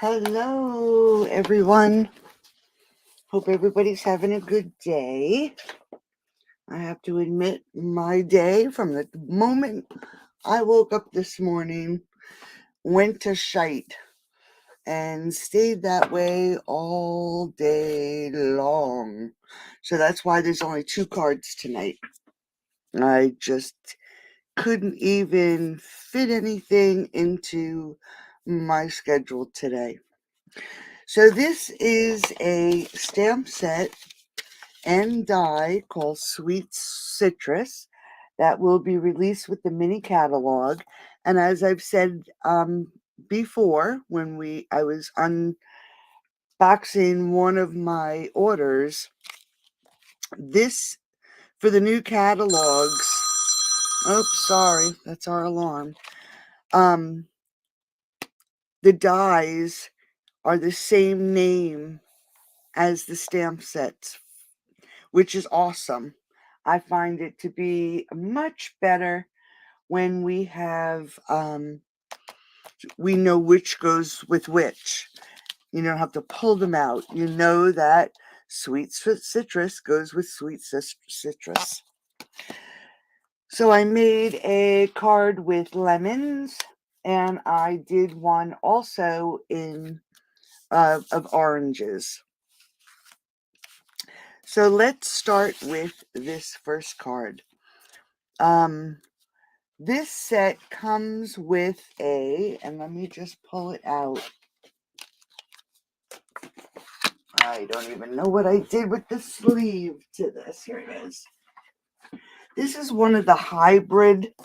Hello, everyone. Hope everybody's having a good day. I have to admit, my day from the moment I woke up this morning went to shite and stayed that way all day long. So that's why there's only 2 cards tonight. I just couldn't even fit anything into my schedule today. So this is a stamp set and die called Sweet Citrus that will be released with the mini catalog. And as I've said before, when I was unboxing one of my orders, this for the new catalogs. Oops, sorry, that's our alarm. The dies are the same name as the stamp sets, which is awesome. I find it to be much better when we have, we know which goes with which. You don't have to pull them out. You know that sweet citrus goes with sweet citrus. So I made a card with lemons, and I did one also in of oranges. So let's start with this first card. This set comes with and let me just pull it out. I don't even know what I did with the sleeve to this. Here it is. This is one of the hybrid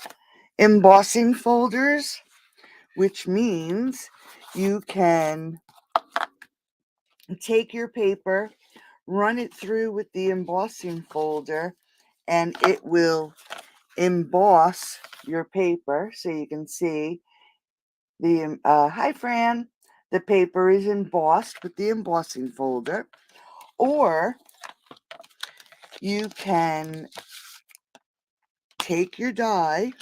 embossing folders, which means you can take your paper, run it through with the embossing folder, and it will emboss your paper. So you can see the, hi Fran, the paper is embossed with the embossing folder. Or you can take your die,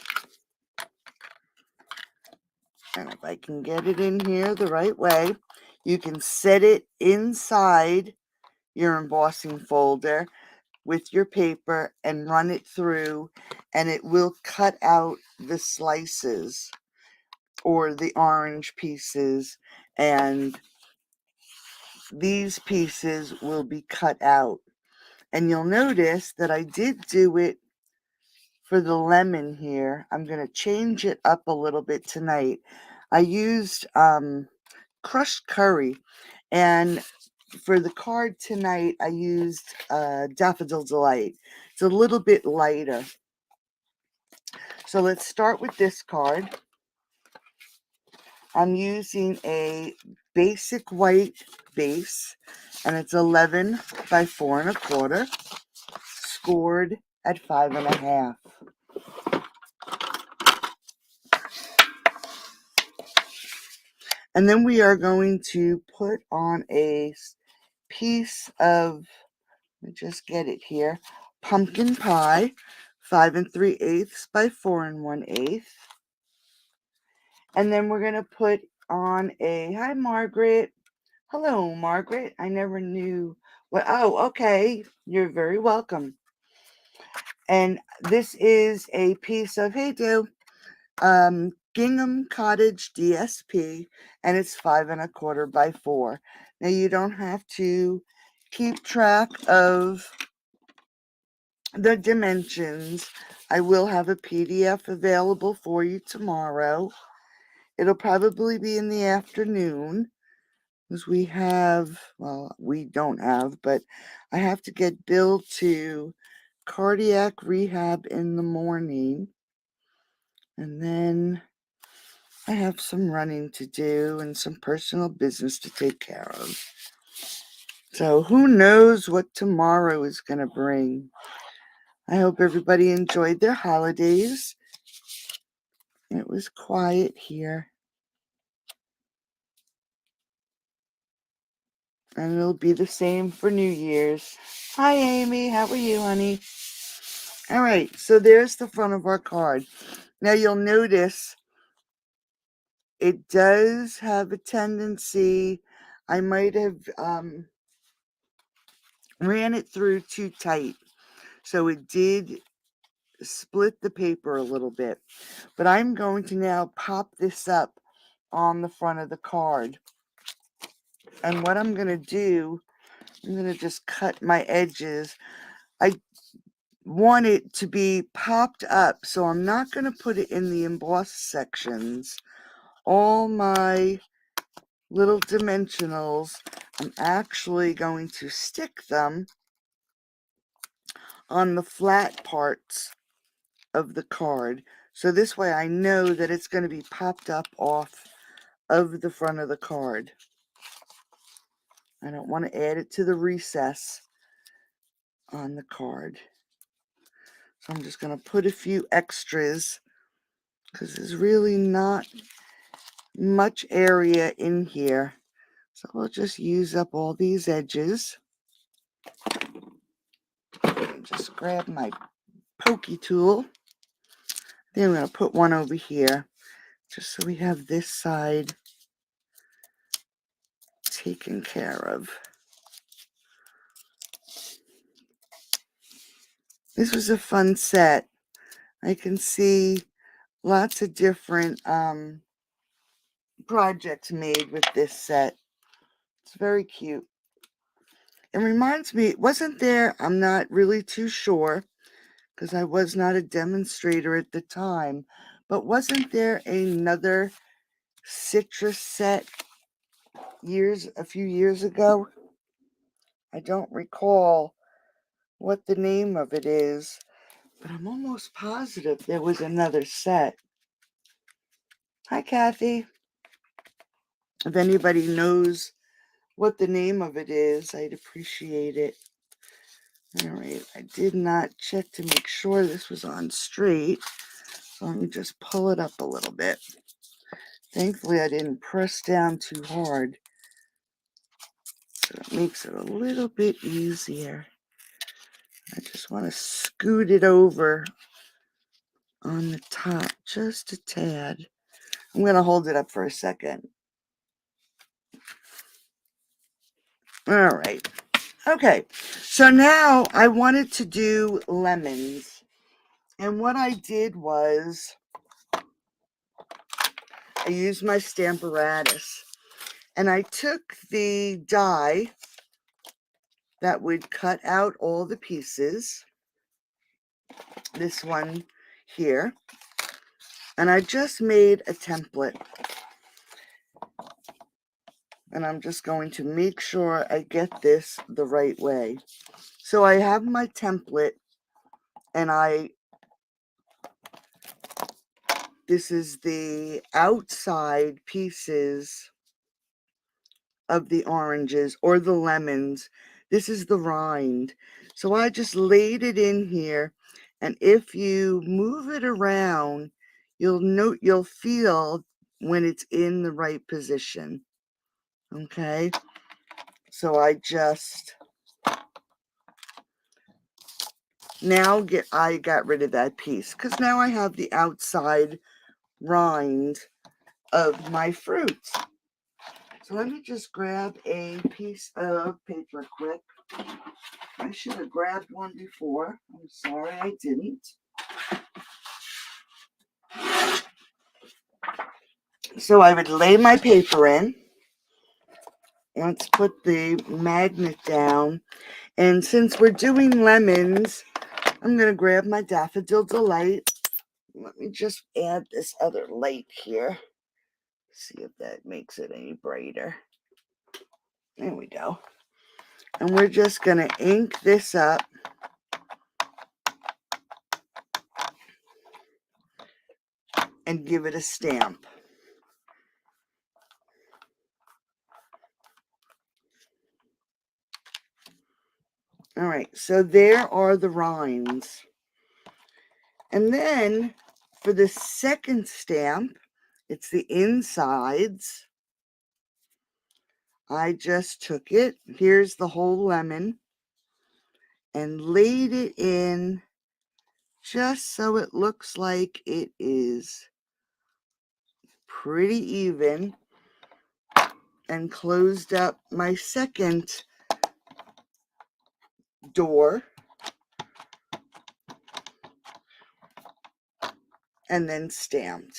and if I can get it in here the right way, you can set it inside your embossing folder with your paper and run it through, and it will cut out the slices or the orange pieces, and these pieces will be cut out. And you'll notice that I did do it for the lemon here. I'm going to change it up a little bit tonight. I used crushed curry, and for the card tonight, I used Daffodil Delight. It's a little bit lighter. So let's start with this card. I'm using a basic white base, and it's 11 by 4 1/4, scored at 5 1/2. And then we are going to put on a piece of, let me just get it here, pumpkin pie, 5 3/8 by 4 1/8. And then we're going to put on hi Margaret. Hello, Margaret. I never knew what, oh, okay. You're very welcome. And this is a piece of, hey, Do, Gingham Cottage DSP, and it's 5 1/4 by 4. Now you don't have to keep track of the dimensions. I will have a PDF available for you tomorrow. It'll probably be in the afternoon, because we don't have, but I have to get Bill to cardiac rehab in the morning, and then I have some running to do and some personal business to take care of. So who knows what tomorrow is going to bring. I hope everybody enjoyed their holidays. It was quiet here. And it'll be the same for New Year's. Hi, Amy. How are you, honey? All right, so there's the front of our card. Now you'll notice it does have a tendency, I might have ran it through too tight. So it did split the paper a little bit. But I'm going to now pop this up on the front of the card. And what I'm going to do, I'm going to just cut my edges. I want it to be popped up, so I'm not going to put it in the embossed sections. All my little dimensionals, I'm actually going to stick them on the flat parts of the card. So this way I know that it's going to be popped up off of the front of the card. I don't want to add it to the recess on the card. So I'm just going to put a few extras because there's really not much area in here. So we'll just use up all these edges. Just grab my pokey tool. Then I'm going to put one over here just so we have this side taken care of. This was a fun set. I can see lots of different projects made with this set. It's very cute. It reminds me, wasn't there, I'm not really too sure because I was not a demonstrator at the time, but wasn't there another citrus set a few years ago? I don't recall what the name of it is, but I'm almost positive there was another set. Hi, Kathy. If anybody knows what the name of it is, I'd appreciate it. All right, I did not check to make sure this was on straight, so let me just pull it up a little bit. Thankfully, I didn't press down too hard, so it makes it a little bit easier. I just want to scoot it over on the top just a tad. I'm going to hold it up for a second. All right. Okay, so now I wanted to do lemons. And what I did was I used my Stamparatus. And I took the die that would cut out all the pieces, this one here, and I just made a template. And I'm just going to make sure I get this the right way. So I have my template, and this is the outside pieces of the oranges or the lemons. This is the rind. So I just laid it in here, and if you move it around, you'll feel when it's in the right position. Okay? So I got rid of that piece because now I have the outside rind of my fruits. So let me just grab a piece of paper quick. I should have grabbed one before. I'm sorry I didn't. So I would lay my paper in. Let's put the magnet down. And since we're doing lemons, I'm going to grab my Daffodil Delight. Let me just add this other light here. See if that makes it any brighter. There we go. And we're just going to ink this up. And give it a stamp. All right, so there are the rinds. And then for the second stamp, it's the insides. I just took it, here's the whole lemon, and laid it in just so it looks like it is pretty even and closed up my second door, and then stamped.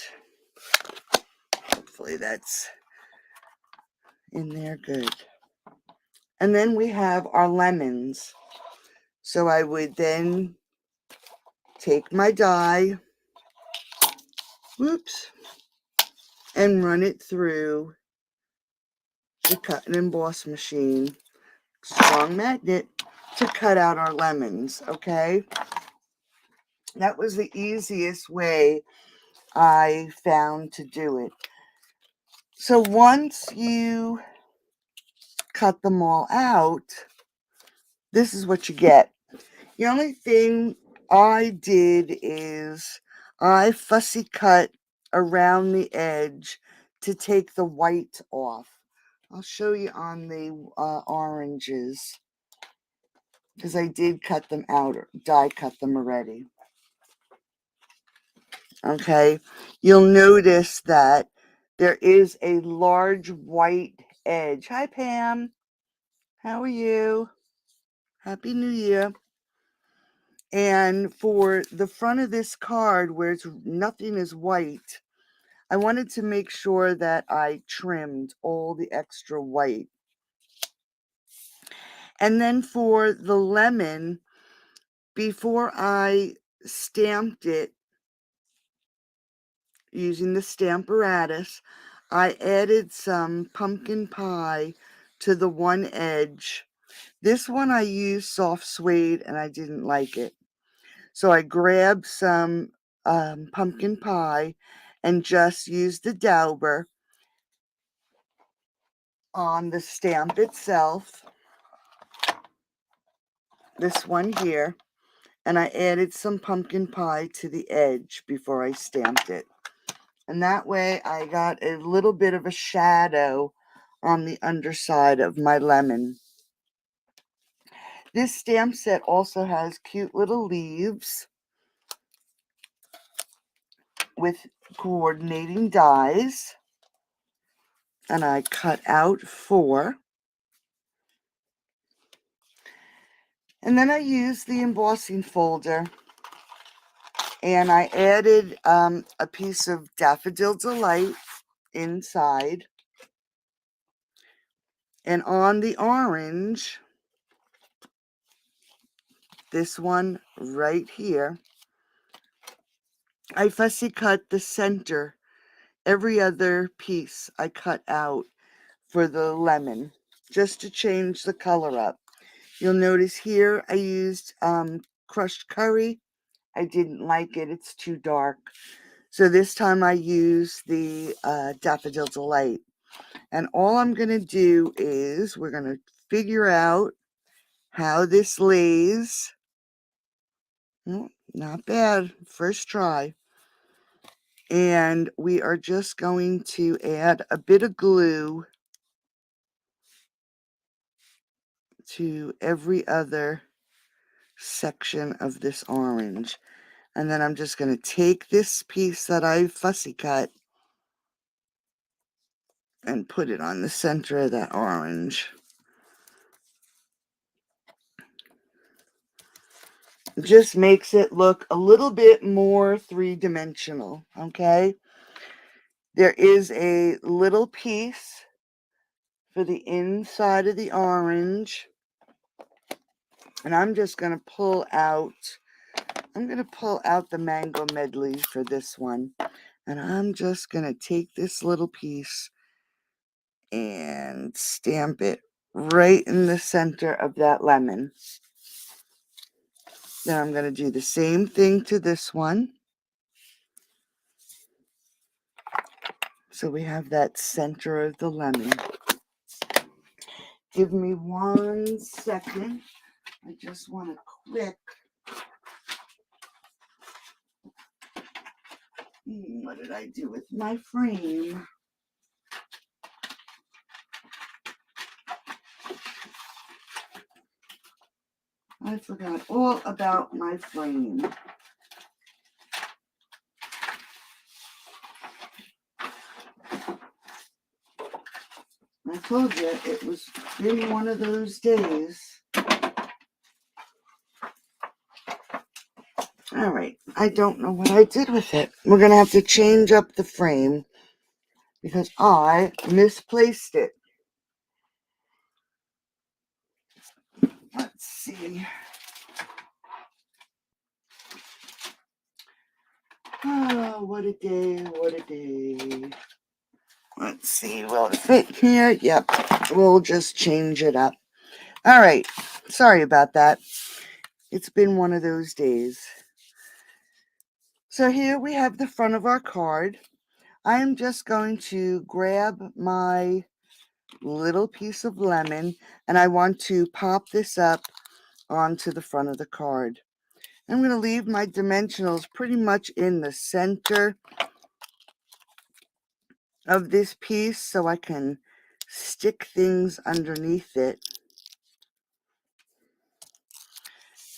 Hopefully that's in there good. And then we have our lemons. So I would then take my die, whoops, and run it through the cut and emboss machine, strong magnet, to cut out our lemons, okay? That was the easiest way I found to do it. So once you cut them all out, this is what you get. The only thing I did is I fussy cut around the edge to take the white off. I'll show you on the oranges, because I did cut them out, or die cut them already. Okay, you'll notice that there is a large white edge. Hi, Pam. How are you? Happy New Year. And for the front of this card, where nothing is white, I wanted to make sure that I trimmed all the extra white. And then for the lemon, before I stamped it using the Stamparatus, I added some pumpkin pie to the one edge. This one I used soft suede and I didn't like it. So I grabbed some pumpkin pie and just used the dauber on the stamp itself, this one here, and I added some pumpkin pie to the edge before I stamped it. And that way I got a little bit of a shadow on the underside of my lemon. This stamp set also has cute little leaves with coordinating dies. And I cut out 4. And then I used the embossing folder and I added a piece of Daffodil Delight inside. And on the orange, this one right here, I fussy cut the center. Every other piece I cut out for the lemon, just to change the color up. You'll notice here I used crushed curry. I didn't like it. It's too dark. So this time I used the Daffodil Delight. And all I'm going to do is we're going to figure out how this lays. Not bad. First try. And we are just going to add a bit of glue to every other section of this orange. And then I'm just going to take this piece that I fussy cut and put it on the center of that orange. It just makes it look a little bit more three-dimensional, okay? There is a little piece for the inside of the orange, and I'm just going to pull out the mango medley for this one, and I'm just going to take this little piece and stamp it right in the center of that lemon. Then I'm going to do the same thing to this one. So we have that center of the lemon. Give me 1 second. I just want to quick. What did I do with my frame? I forgot all about my frame. I told you it was been one of those days. All right, I don't know what I did with it. We're going to have to change up the frame because I misplaced it. Let's see. Oh, what a day, what a day. Let's see, will it fit here? Yep, we'll just change it up. All right, sorry about that. It's been one of those days. So here we have the front of our card. I am just going to grab my little piece of lemon and I want to pop this up onto the front of the card. I'm going to leave my dimensionals pretty much in the center of this piece so I can stick things underneath it.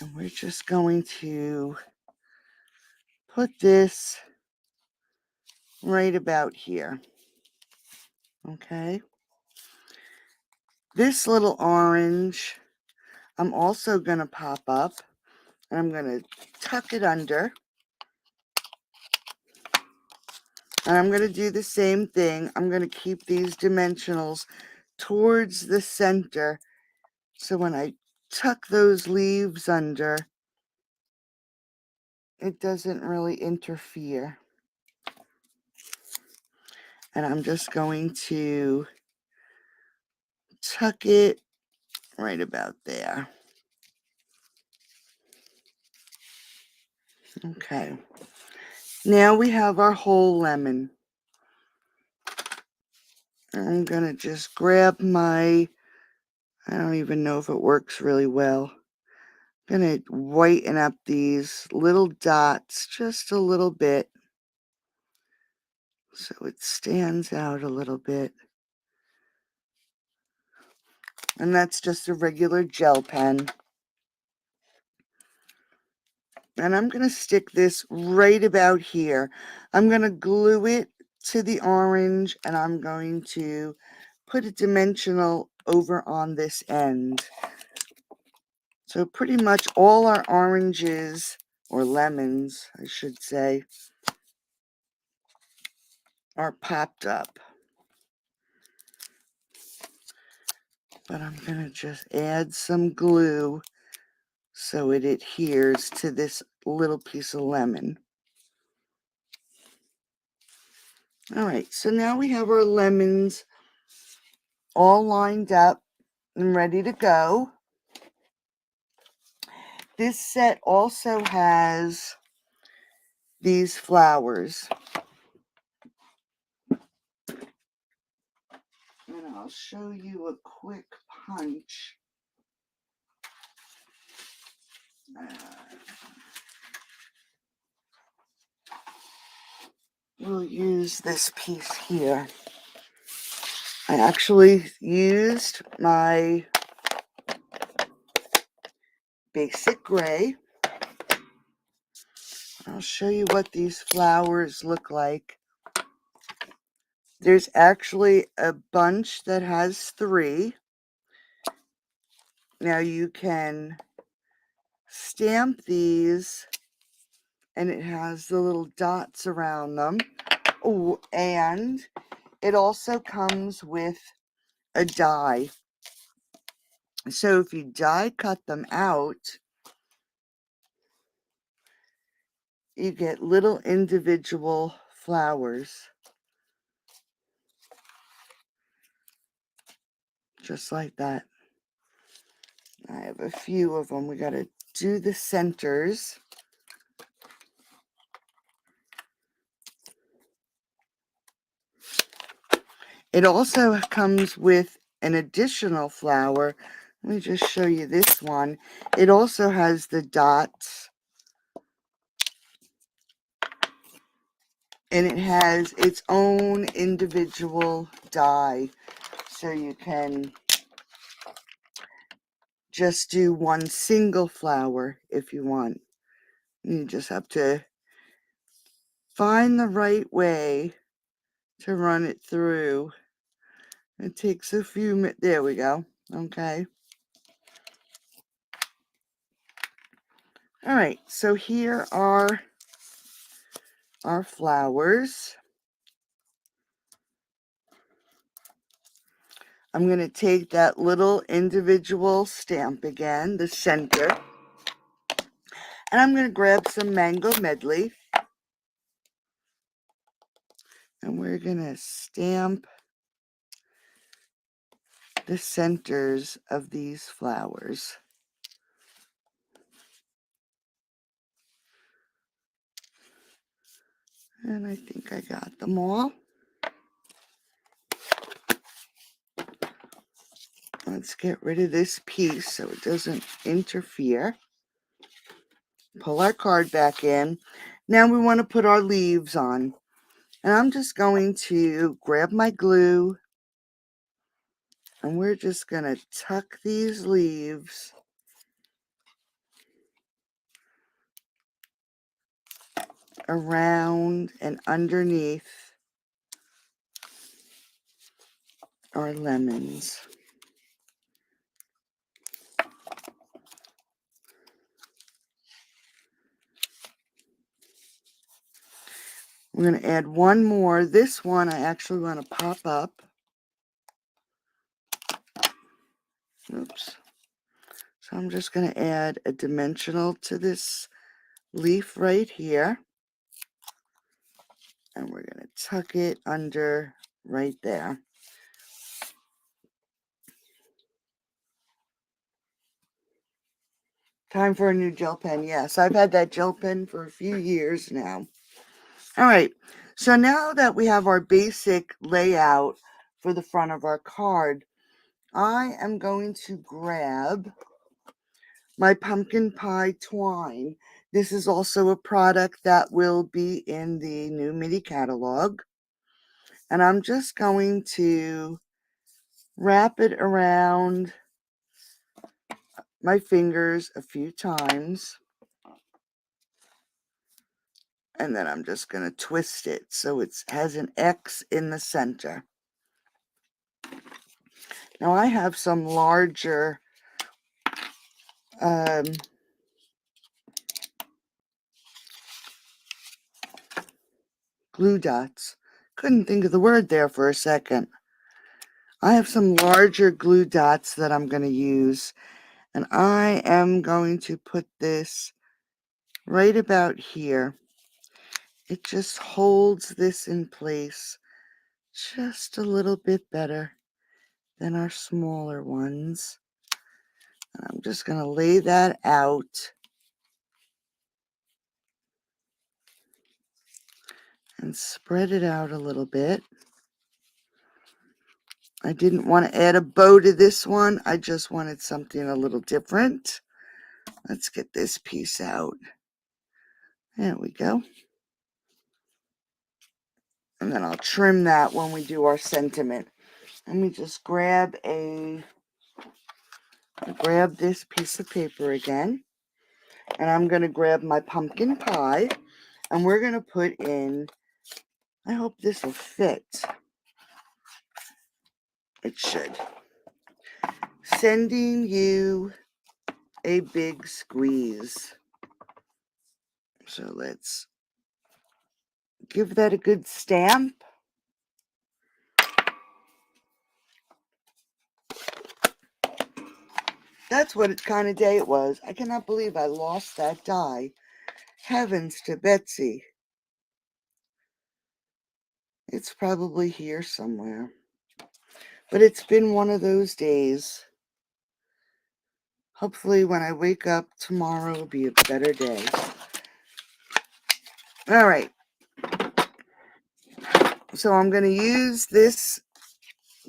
And we're just going to put this right about here. Okay. This little orange, I'm also going to pop up and I'm going to tuck it under. And I'm going to do the same thing. I'm going to keep these dimensionals towards the center. So when I tuck those leaves under, it doesn't really interfere. And I'm just going to tuck it right about there. Okay. Now we have our whole lemon. I'm going to just grab my, I don't even know if it works really well. I'm going to whiten up these little dots just a little bit so it stands out a little bit. And that's just a regular gel pen. And I'm going to stick this right about here. I'm going to glue it to the orange and I'm going to put a dimensional over on this end. So pretty much all our oranges, or lemons, I should say, are popped up. But I'm going to just add some glue so it adheres to this little piece of lemon. All right, so now we have our lemons all lined up and ready to go. This set also has these flowers. And I'll show you a quick punch. We'll use this piece here. I actually used my basic gray. I'll show you what these flowers look like. There's actually a bunch that has 3. Now you can stamp these and it has the little dots around them. Oh, and it also comes with a die. So if you die cut them out, you get little individual flowers. Just like that. I have a few of them. We got to do the centers. It also comes with an additional flower. Let me just show you this one. It also has the dots. And it has its own individual die. So you can just do one single flower if you want. You just have to find the right way to run it through. It takes a few minutes. There we go. Okay. All right, so here are our flowers. I'm going to take that little individual stamp again, the center, and I'm going to grab some Mango Medley, and we're going to stamp the centers of these flowers. And I think I got them all. Let's get rid of this piece so it doesn't interfere. Pull our card back in. Now we want to put our leaves on. And I'm just going to grab my glue, and we're just going to tuck these leaves around and underneath our lemons. We're going to add one more. This one I actually want to pop up. Oops. So I'm just going to add a dimensional to this leaf right here. And we're going to tuck it under right there. Time for a new gel pen. Yes, I've had that gel pen for a few years now. All right, so now that we have our basic layout for the front of our card, I am going to grab my pumpkin pie twine. This is also a product that will be in the new mini catalog. And I'm just going to wrap it around my fingers a few times. And then I'm just going to twist it so it has an X in the center. Now I have some larger glue dots. Couldn't think of the word there for a second. I have some larger glue dots that I'm going to use, and I am going to put this right about here. It just holds this in place just a little bit better than our smaller ones. And I'm just going to lay that out and spread it out a little bit. I didn't want to add a bow to this one. I just wanted something a little different. Let's get this piece out. There we go. And then I'll trim that when we do our sentiment. Let me just grab this piece of paper again. And I'm going to grab my pumpkin pie. And we're going to put in, I hope this will fit. It should. Sending you a big squeeze. So let's give that a good stamp. That's what kind of day it was. I cannot believe I lost that die. Heavens to Betsy. It's probably here somewhere. But it's been one of those days. Hopefully when I wake up tomorrow will be a better day. All right. So I'm going to use this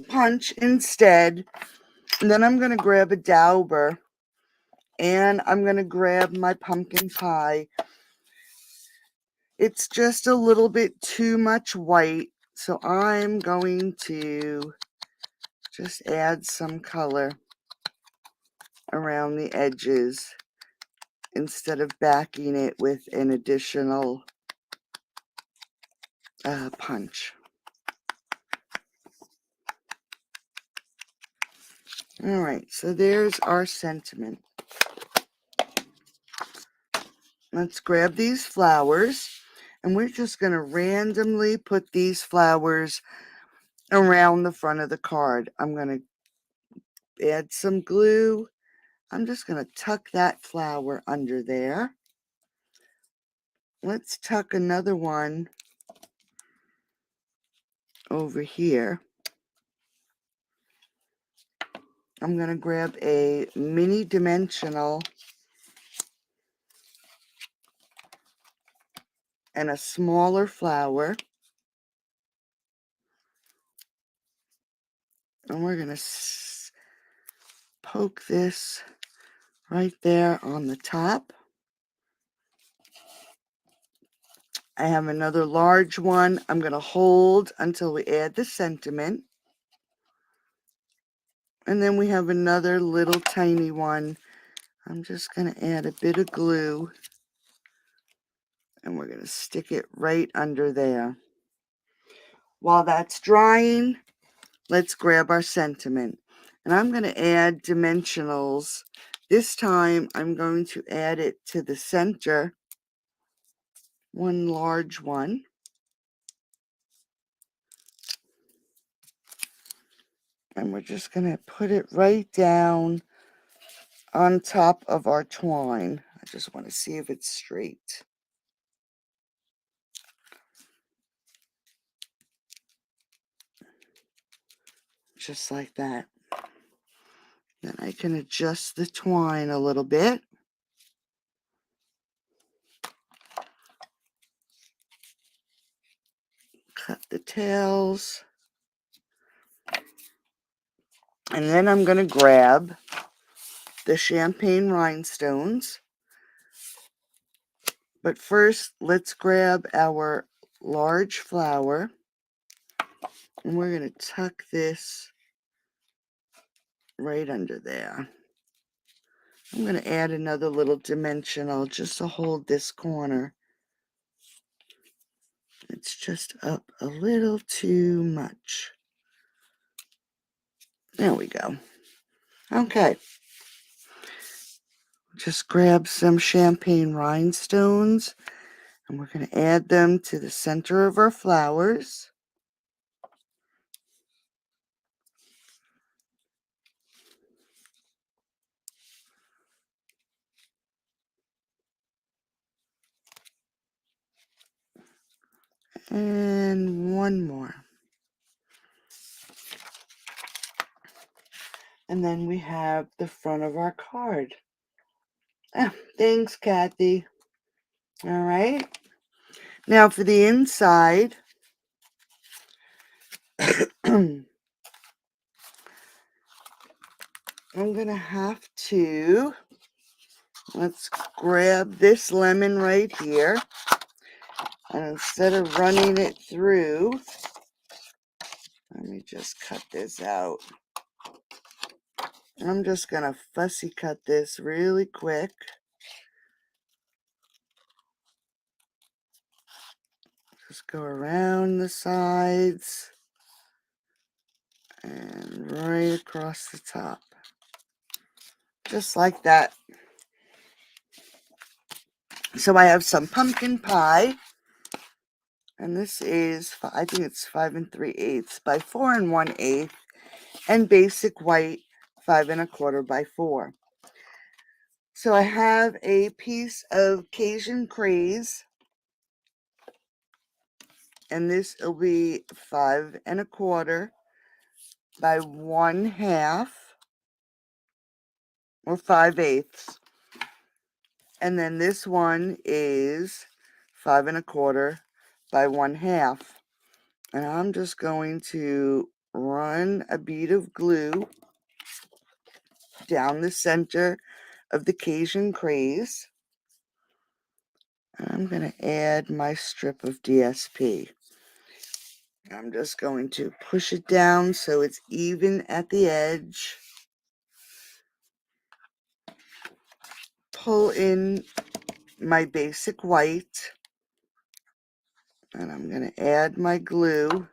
punch instead. And then I'm going to grab a dauber. And I'm going to grab my pumpkin pie. It's just a little bit too much white. So I'm going to just add some color around the edges instead of backing it with an additional punch. All right, so there's our sentiment. Let's grab these flowers, and we're just going to randomly put these flowers around the front of the card. I'm going to add some glue. I'm just going to tuck that flower under there. Let's tuck another one over here. I'm going to grab a mini dimensional and a smaller flower. And we're going to poke this right there on the top. I have another large one. I'm going to hold until we add the sentiment. And then we have another little tiny one. I'm just going to add a bit of glue. And we're going to stick it right under there. While that's drying, let's grab our sentiment. And I'm going to add dimensionals. This time I'm going to add it to the center. One large one. And we're just going to put it right down on top of our twine. I just want to see if it's straight. Just like that. Then I can adjust the twine a little bit. Cut the tails. And then I'm going to grab the champagne rhinestones. But first, let's grab our large flower. And we're going to tuck this right under there. I'm going to add another little dimensional just to hold this corner. It's just up a little too much. There we go. Okay. Just grab some champagne rhinestones, and we're going to add them to the center of our flowers. And one more. And then we have the front of our card. Thanks, Kathy. All right. Now for the inside, I'm going to have to, let's grab this lemon right here. And instead of running it through, let me just cut this out. I'm just going to fussy cut this really quick. Just go around the sides and right across the top. Just like that. So I have some pumpkin pie. And this is, I think it's 5 3/8 by 4 1/8. And basic white 5 1/4 by 4. So I have a piece of Cajun craze. And this will be 5 1/4 by 1/2 or 5/8. And then this one is 5 1/4 by 1/2. And I'm just going to run a bead of glue down the center of the Cajun craze. And I'm going to add my strip of DSP. I'm just going to push it down so it's even at the edge. Pull in my basic white. And I'm going to add my glue.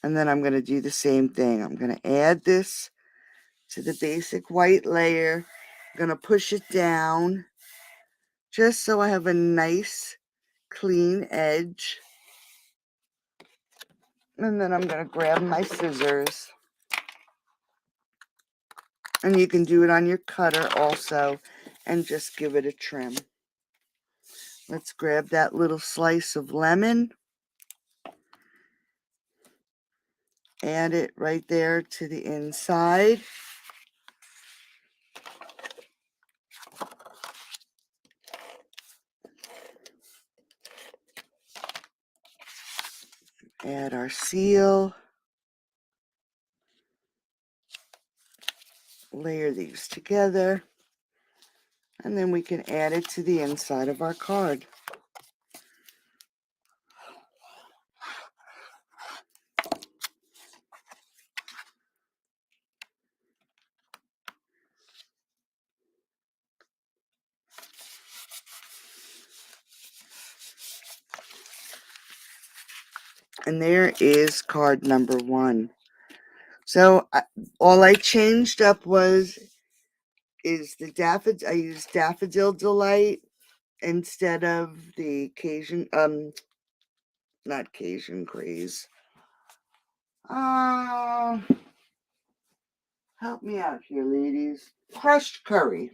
And then I'm going to do the same thing. I'm going to add this to the basic white layer. I'm going to push it down just so I have a nice clean edge. And then I'm going to grab my scissors. And you can do it on your cutter also and just give it a trim. Let's grab that little slice of lemon. Add it right there to the inside. Add our seal. Layer these together. And then we can add it to the inside of our card. And there is card number 1. So all I changed up is the daffodil. I used Daffodil Delight instead of the Cajun, not Cajun Craze. Help me out here, ladies. Crushed curry.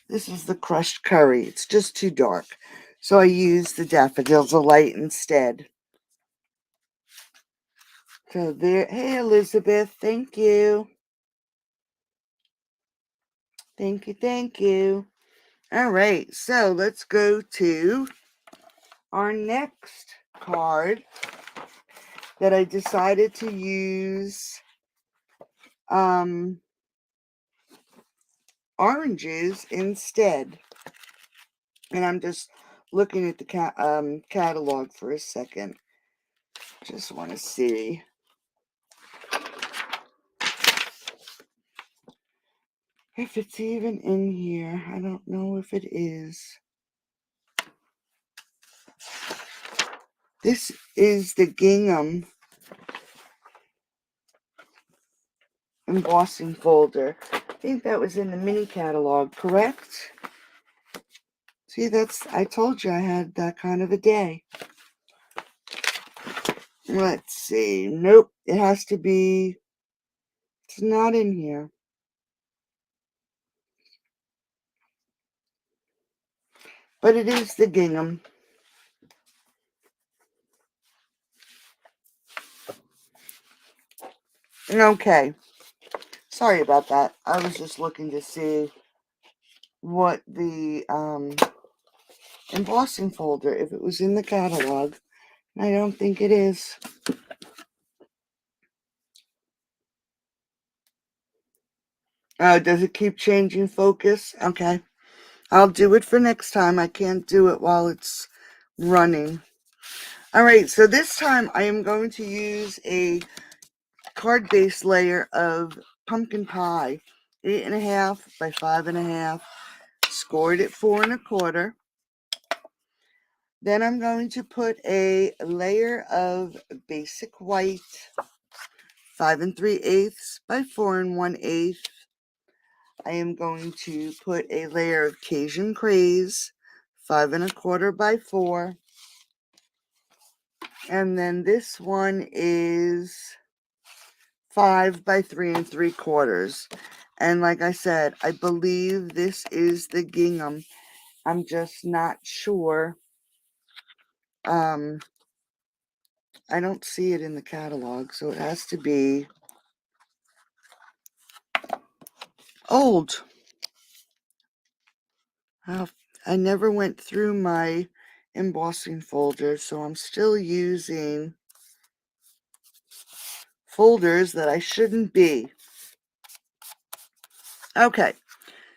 This is the crushed curry. It's just too dark. So I used the Daffodil Delight instead. So there, hey Elizabeth, thank you. Thank you, thank you. All right, so let's go to our next card that I decided to use oranges instead. And I'm just looking at the catalog for a second. Just want to see. If it's even in here. I don't know if it is. This is the gingham embossing folder. I think that was in the mini catalog, correct? See, I told you I had that kind of a day. Let's see. Nope, it has to be, it's not in here. But it is the gingham. Okay. Sorry about that. I was just looking to see what the embossing folder, if it was in the catalog. I don't think it is. Oh, does it keep changing focus? Okay. I'll do it for next time. I can't do it while it's running. All right, so this time I am going to use a card base layer of pumpkin pie, 8.5 by 5.5, scored at 4 1/4. Then I'm going to put a layer of basic white, 5 3/8 by 4 1/8. I am going to put a layer of Cajun Craze, 5 1/4 by 4. And then this one is 5 by 3 3/4. And like I said, I believe this is the gingham. I'm just not sure. I don't see it in the catalog, so it has to be old. I never went through my embossing folder, so I'm still using folders that I shouldn't be. Okay,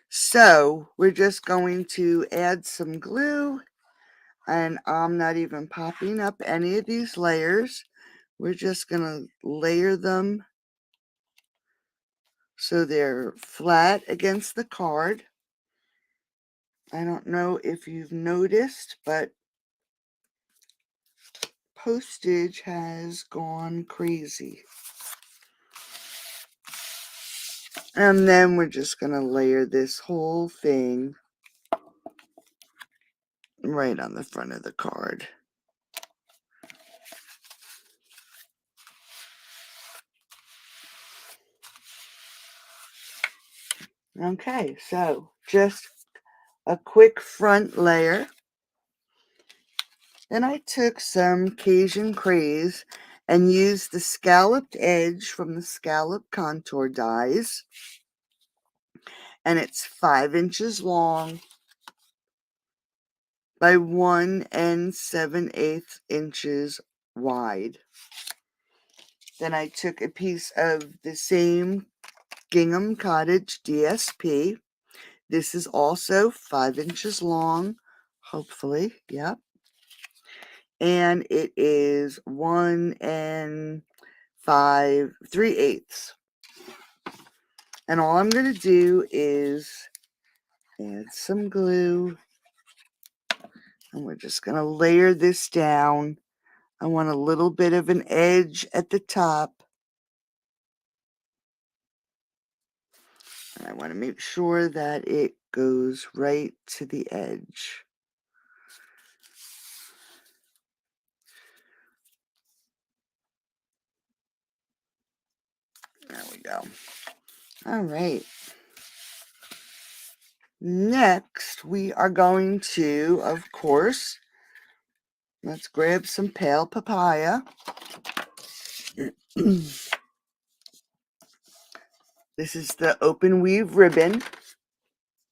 so we're just going to add some glue, and I'm not even popping up any of these layers. We're just going to layer them so they're flat against the card. I don't know if you've noticed, but postage has gone crazy. And then we're just going to layer this whole thing right on the front of the card. Okay, so just a quick front layer. Then I took some Cajun Craze and used the scalloped edge from the scallop contour dies. And it's 5 inches long by 1 7/8 inches wide. Then I took a piece of the same Gingham Cottage DSP. This is also 5 inches long, hopefully, yep. And it is 1 5/3. And all I'm going to do is add some glue. And we're just going to layer this down. I want a little bit of an edge at the top. And I want to make sure that it goes right to the edge. There we go. All right. Next, we are going to, of course, let's grab some pale papaya. This is the open weave ribbon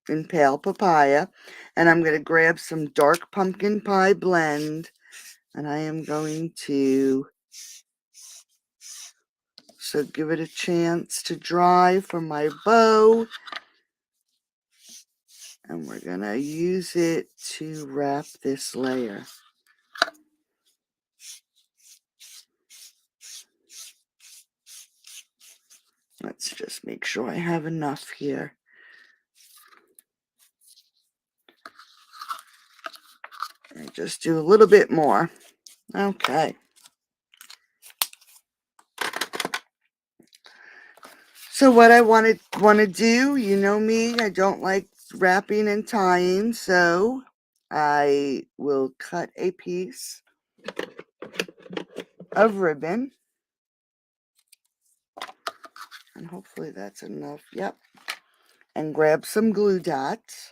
in pale papaya. And I'm going to grab some dark pumpkin pie blend. And I am going to, so give it a chance to dry for my bow. And we're going to use it to wrap this layer. Let's just make sure I have enough here. And just do a little bit more. Okay. So what I want to do, you know me, I don't like wrapping and tying, so I will cut a piece of ribbon. And hopefully that's enough. Yep. And grab some glue dots.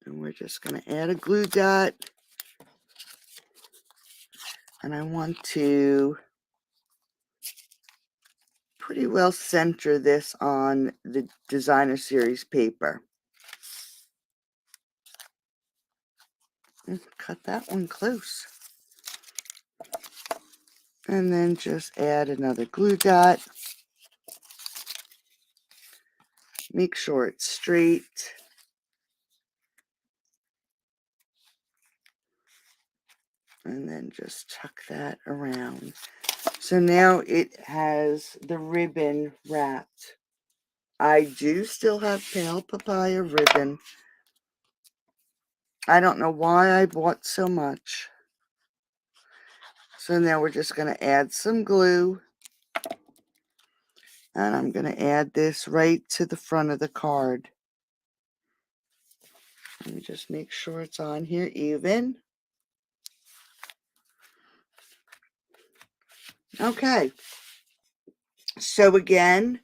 And we're just going to add a glue dot. And I want to pretty well center this on the designer series paper. Cut that one close. And then just add another glue dot. Make sure it's straight. And then just tuck that around. So now it has the ribbon wrapped. I do still have pale papaya ribbon. I don't know why I bought so much. So now we're just going to add some glue. And I'm going to add this right to the front of the card. Let me just make sure it's on here even. Okay. So again,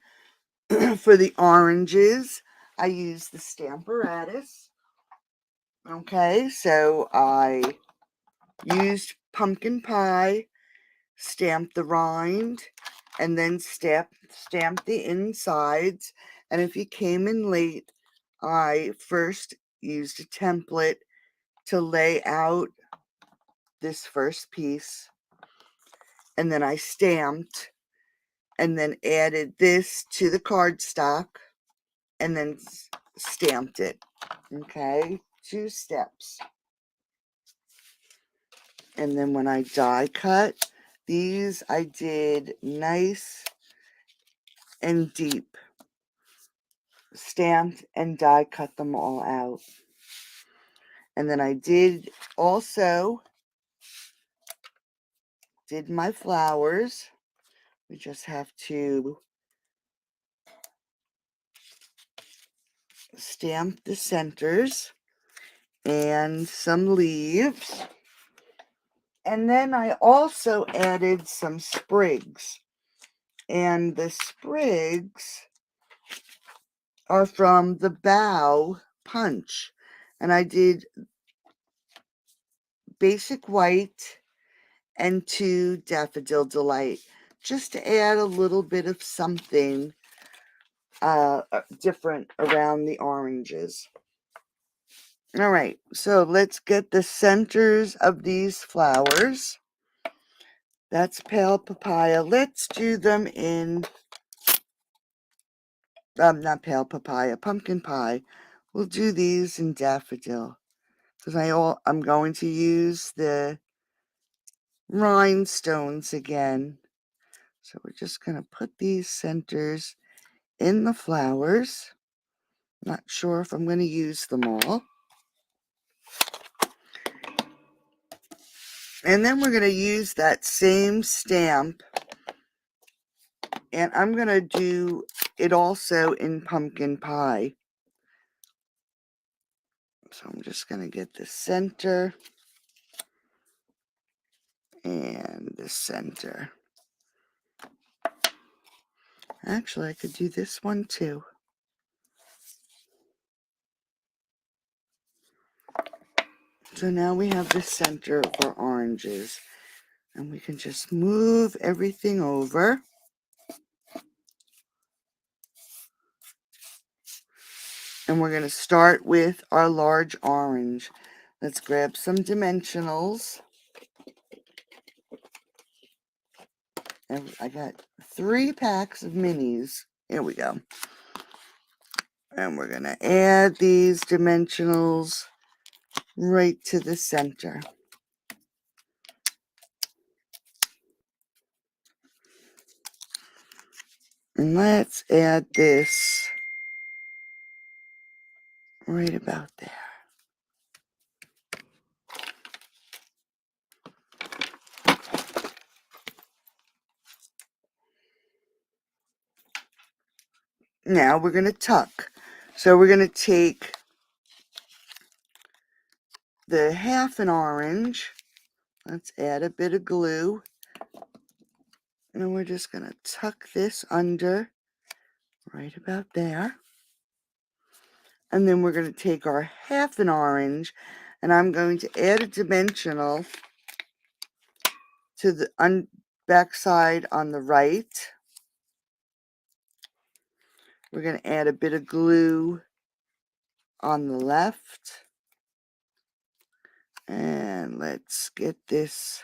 for the oranges, I use the Stamparatus. Okay, so I used pumpkin pie, stamped the rind, and then stamped the insides. And if you came in late, I first used a template to lay out this first piece. And then I stamped and then added this to the cardstock and then stamped it. Okay, 2 steps. And then when I die cut, these I did nice and deep. Stamped and die cut them all out. And then I did also did my flowers We just have to stamp the centers and some leaves. And then I also added some sprigs. And the sprigs are from the bow punch. And I did basic white and 2 daffodil delight, just to add a little bit of something different around the oranges. All right, so let's get the centers of these flowers. That's pale papaya. Let's do them in, not pale papaya, pumpkin pie. We'll do these in daffodil because I'm going to use the rhinestones again. So we're just going to put these centers in the flowers. Not sure if I'm going to use them all. And then we're going to use that same stamp, and I'm going to do it also in pumpkin pie. So I'm just going to get the center and the center. Actually, I could do this one too. So now we have the center of our oranges, and we can just move everything over. And we're going to start with our large orange. Let's grab some dimensionals. And I got 3 packs of minis. Here we go. And we're going to add these dimensionals right to the center. And let's add this right about there. Now we're going to tuck. So we're going to take the half an orange. Let's add a bit of glue. And we're just going to tuck this under right about there. And then we're going to take our half an orange, and I'm going to add a dimensional to the back side on the right. We're going to add a bit of glue on the left. And let's get this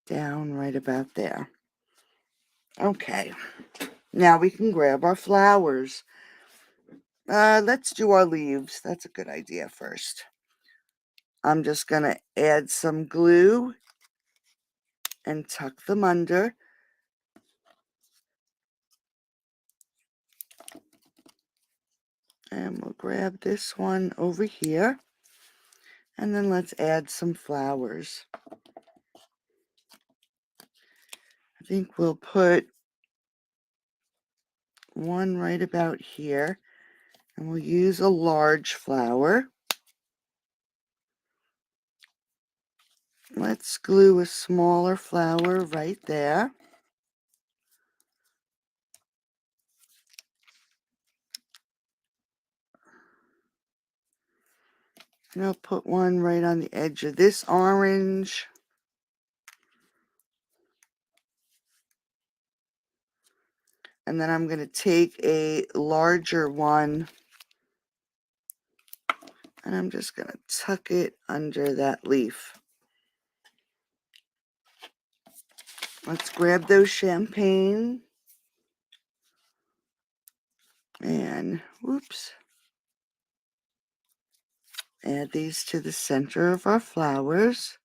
down right about there. Okay, now we can grab our flowers. Let's do our leaves. That's a good idea first. I'm just going to add some glue and tuck them under. And we'll grab this one over here. And then let's add some flowers. I think we'll put one right about here. And we'll use a large flower. Let's glue a smaller flower right there. And I'll put one right on the edge of this orange. And then I'm going to take a larger one, and I'm just going to tuck it under that leaf. Let's grab those champagne. And, whoops. Add these to the center of our flowers,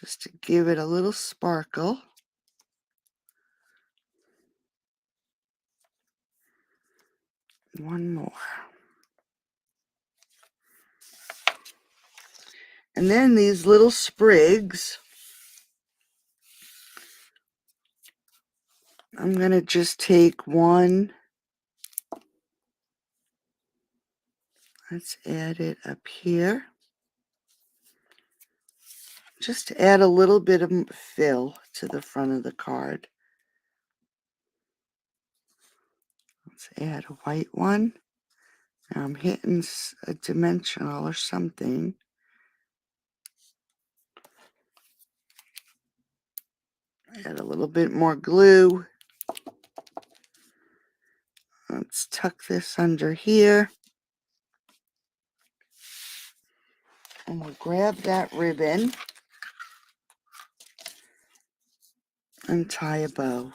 just to give it a little sparkle. One more. And then these little sprigs, I'm going to just take one. Let's add it up here. Just to add a little bit of fill to the front of the card. Let's add a white one. Now I'm hitting a dimensional or something. Add a little bit more glue. Let's tuck this under here. And we'll grab that ribbon and tie a bow.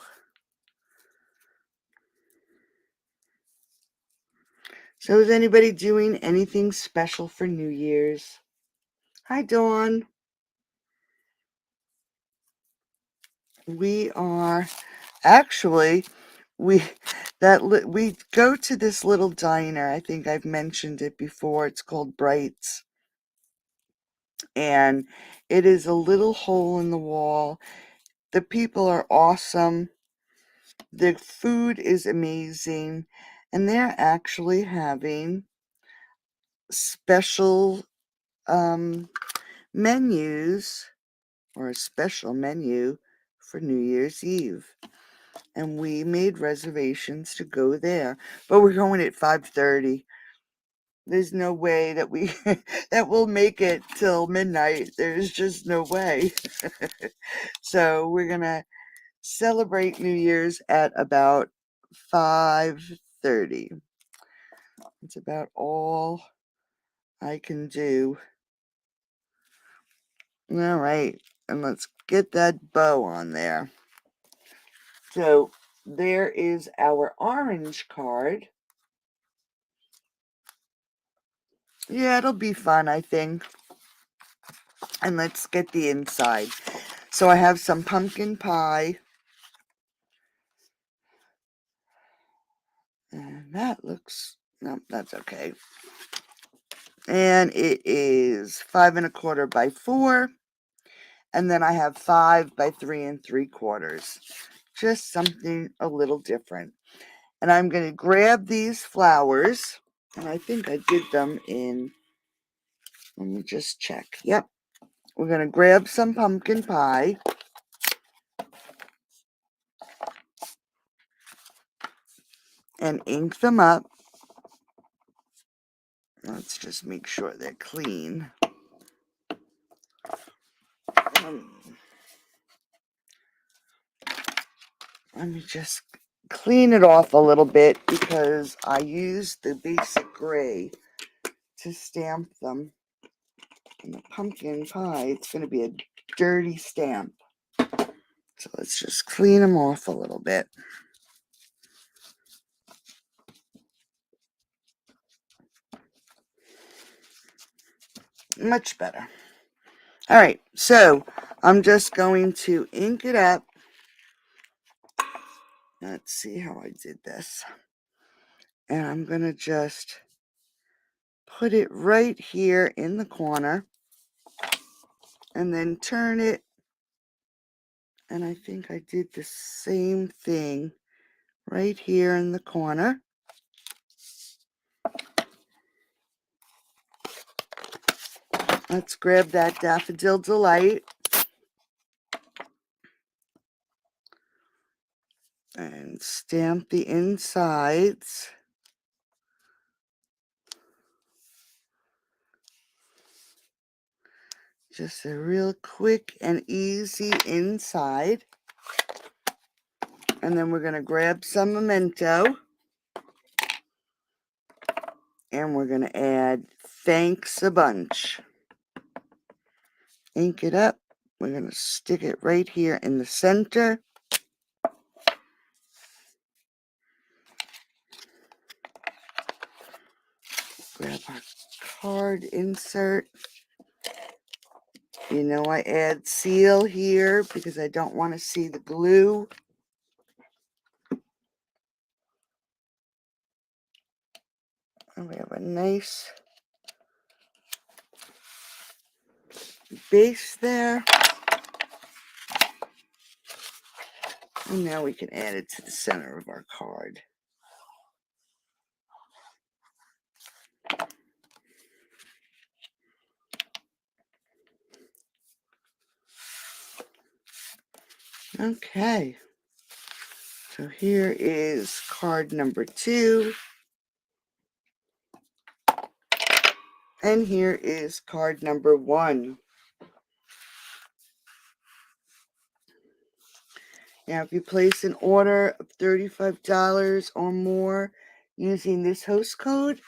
So is anybody doing anything special for New Year's? Hi, Dawn. We are actually we go to this little diner. I think I've mentioned it before. It's called Bright's, and it is a little hole in the wall. The people are awesome. The food is amazing, and they're actually having special menus, or a special menu for New Year's Eve. And we made reservations to go there, but we're going at 5:30. There's no way that we that we'll make it till midnight. There's just no way. So we're gonna celebrate New Year's at about 5:30. It's about all I can do. All right, and let's get that bow on there. So there is our orange card. Yeah, it'll be fun, I think. And let's get the inside. So I have some pumpkin pie. And that looks, no, that's okay. And it is 5 1/4 by 4. And then I have 5 by 3 3/4. Just something a little different. And I'm going to grab these flowers. And I think I did them in, let me just check. Yep. We're going to grab some pumpkin pie. And ink them up. Let's just make sure they're clean. Let me just clean it off a little bit because I used the basic gray to stamp them. And the pumpkin pie, it's going to be a dirty stamp. So let's just clean them off a little bit. Much better. All right, so I'm just going to ink it up. Let's see how I did this. And I'm going to just put it right here in the corner. And then turn it. And I think I did the same thing right here in the corner. Let's grab that Daffodil Delight. And stamp the insides. Just a real quick and easy inside. And then we're going to grab some memento. And we're going to add thanks a bunch. Ink it up. We're going to stick it right here in the center. Grab our card insert. You know, I add seal here because I don't want to see the glue. And we have a nice base there. And now we can add it to the center of our card. Okay. So here is card number 2. And here is card number 1. Now, if you place an order of $35 or more using this host code,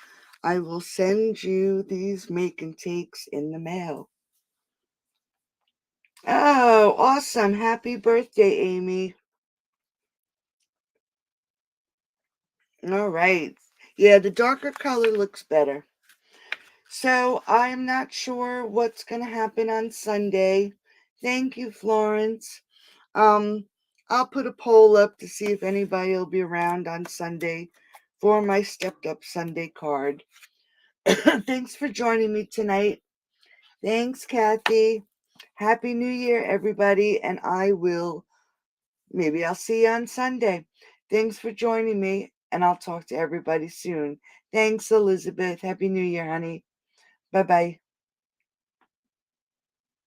I will send you these make and takes in the mail. Oh, awesome. Happy birthday, Amy. All right. Yeah, the darker color looks better. So I'm not sure what's going to happen on Sunday. Thank you, Florence. I'll put a poll up to see if anybody will be around on Sunday for my Stepped Up Sunday card. Thanks for joining me tonight. Thanks, Kathy. Happy New Year, everybody, and maybe I'll see you on Sunday. Thanks for joining me, and I'll talk to everybody soon. Thanks, Elizabeth. Happy New Year, honey. Bye-bye.